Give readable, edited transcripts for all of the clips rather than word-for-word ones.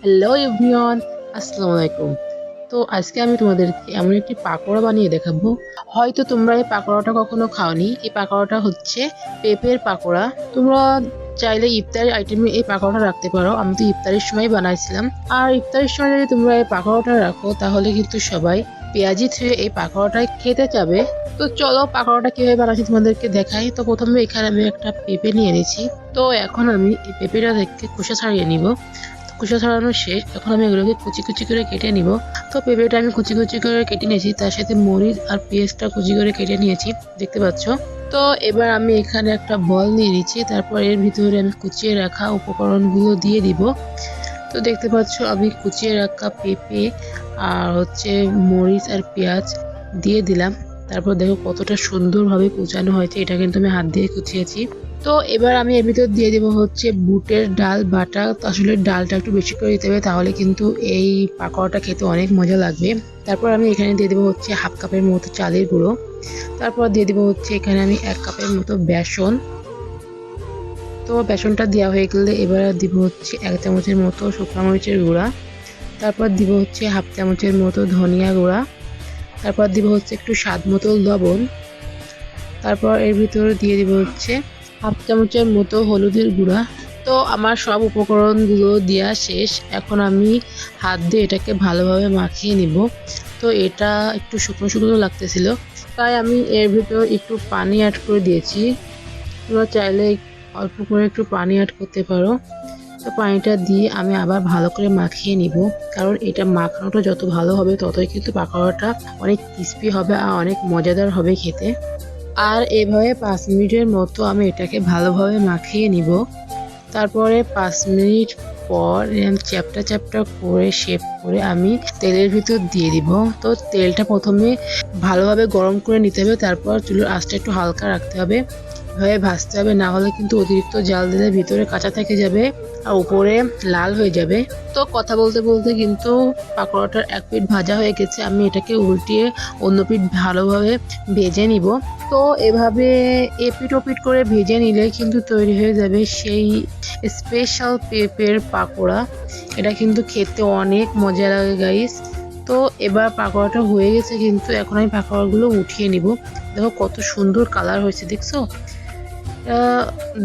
Hello everyone, আসসালামু আলাইকুম। তো আজকে আমি তোমাদেরকে এমন একটি পাকোড়া বানিয়ে দেখাবো। হয়তো তোমরা এই পাকোড়াটা কখনো খাওনি। এই পাকোড়াটা হচ্ছে পেঁপের পাকোড়া। তোমরা চাইলে ইফতারি আইটেমে এই পাকোড়াটা রাখতে পারো। আমি তো ইফতারের সময় বানাইছিলাম। আর ইফতারের সময় যদি তোমরা এই পাকোড়াটা রাখো তাহলে কিন্তু সবাই পেঁয়াজি থুয়ে এই পাকোড়াটাই খেতে যাবে। তো চলো পাকোড়াটা কিভাবে বানাচ্ছি তোমাদেরকে দেখাই। তো প্রথমে এখানে আমি একটা পেঁপে নিয়ে নিয়েছি। তো এখন আমি এই পেঁপেটা থেকে খোসা ছাড়িয়ে নিব। খোসা ছাড়ানো শেষ। এখন আমি এগুলোকে কুচি কুচি করে কেটে নিব। তো পেঁপেটা আমি কুচি কুচি করে কেটে নিয়েছি, তার সাথে মরিচ আর পেঁয়াজটা কুচি করে কেটে নিয়েছি, দেখতে পাচ্ছ। তো এবার আমি এখানে একটা বল নিয়ে নিচ্ছি, তারপর এর ভিতরে আমি কুচিয়ে রাখা উপকরণগুলো দিয়ে দিব। তো দেখতে পাচ্ছ আমি কুচিয়ে রাখা পেঁপে আর হচ্ছে মরিচ আর পেঁয়াজ দিয়ে দিলাম। তারপর দেখো কতটা সুন্দরভাবে কুচানো হয়েছে, এটা কিন্তু আমি হাত দিয়ে কুচিয়েছি। তো এবার আমি এর ভিতর দিয়ে দেবো হচ্ছে বুটের ডাল বাটা। তো আসলে ডালটা একটু বেশি করে দিতে হবে, তাহলে কিন্তু এই পাকোড়াটা খেতে অনেক মজা লাগবে। তারপর আমি এখানে দিয়ে দেবো হচ্ছে হাফ কাপের মতো চালের গুঁড়ো। তারপর দিয়ে দেবো হচ্ছে এখানে আমি 1 কাপের মতো বেসন। তো বেসনটা দেওয়া হয়ে গেলে এবার দিব হচ্ছে 1 চামচের মতো শুকনো মরিচের গুঁড়া। তারপর দিব হচ্ছে হাফ চামচের মতো ধনিয়া গুঁড়া। তারপর দিব হচ্ছে একটু স্বাদ মতো লবণ। তারপর এর ভিতরে দিয়ে দিব হচ্ছে হাফ চামচের মতো হলুদের গুঁড়া। তো আমার সব উপকরণগুলো দেওয়া শেষ। এখন আমি হাত দিয়ে এটাকে ভালোভাবে মাখিয়ে নিব। তো এটা একটু শুকনো শুকনো লাগতেছিল, তাই আমি এর ভিতর একটু পানি অ্যাড করে দিয়েছি। তোমরা চাইলে অল্প করে একটু পানি অ্যাড করতে পারো। তো পানিটা দিয়ে আমি আবার ভালো করে মাখিয়ে নিব, কারণ এটা মাখানোটা যত ভালো হবে ততই কিন্তু পাকোড়াটা অনেক ক্রিস্পি হবে আর অনেক মজাদার হবে খেতে। আর এভাবে 5 মিনিটের মতো আমি এটাকে ভালোভাবে মাখিয়ে নিব। তারপরে 5 মিনিট পর চ্যাপটা চ্যাপটা করে শেপ করে আমি তেলের ভিতর দিয়ে দিব। তো তেলটা প্রথমে ভালোভাবে গরম করে নিতে হবে, তারপর চুলার আঁচটা একটু হালকা রাখতে হবে, এভাবে ভাজতে হবে, না হলে কিন্তু অতিরিক্ত জাল দিলে ভিতরে কাঁচা থেকে যাবে আর উপরে লাল হয়ে যাবে। তো কথা বলতে বলতে কিন্তু পাকোড়াটার এক পিঠ ভাজা হয়ে গেছে, আমি এটাকে উল্টিয়ে অন্য পিঠ ভালোভাবে ভেজে নিব। তো এভাবে এপিট ওপিট করে ভেজে নিলে কিন্তু তৈরি হয়ে যাবে সেই স্পেশাল পেঁপের পাকোড়া। এটা কিন্তু খেতে অনেক মজা লাগে গাইস। তো এবার পাকোড়াটা হয়ে গেছে, কিন্তু এখন আমি পাকোড়াগুলো উঠিয়ে নিব। দেখো কত সুন্দর কালার হয়েছে, দেখছো?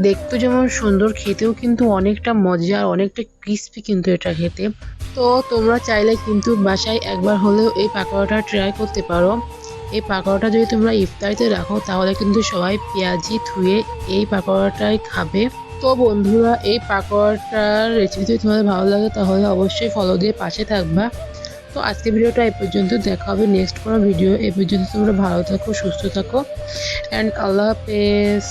দেখতে যেমন সুন্দর, খেতেও কিন্তু অনেকটা মজা আর অনেকটা ক্রিস্পি কিন্তু এটা খেতে। তো তোমরা চাইলে কিন্তু বাসায় একবার হলেও এই পাকোড়াটা ট্রাই করতে পারো। এই পাকোড়াটা যদি তোমরা ইফতারিতে রাখো তাহলে কিন্তু সবাই পেঁয়াজি ধুয়ে এই পাকোড়াটাই খাবে। তো বন্ধুরা, এই পাকোড়াটার রেসিপি যদি তোমাদের ভালো লাগে তাহলে অবশ্যই ফলো দিয়ে পাশে থাকবা। তো আজকের ভিডিওটা এই পর্যন্ত, দেখা হবে নেক্সট কোনো ভিডিও। এই পর্যন্ত তোমরা ভালো থাকো, সুস্থ থাকো, অ্যান্ড আল্লাহ হাফেজ।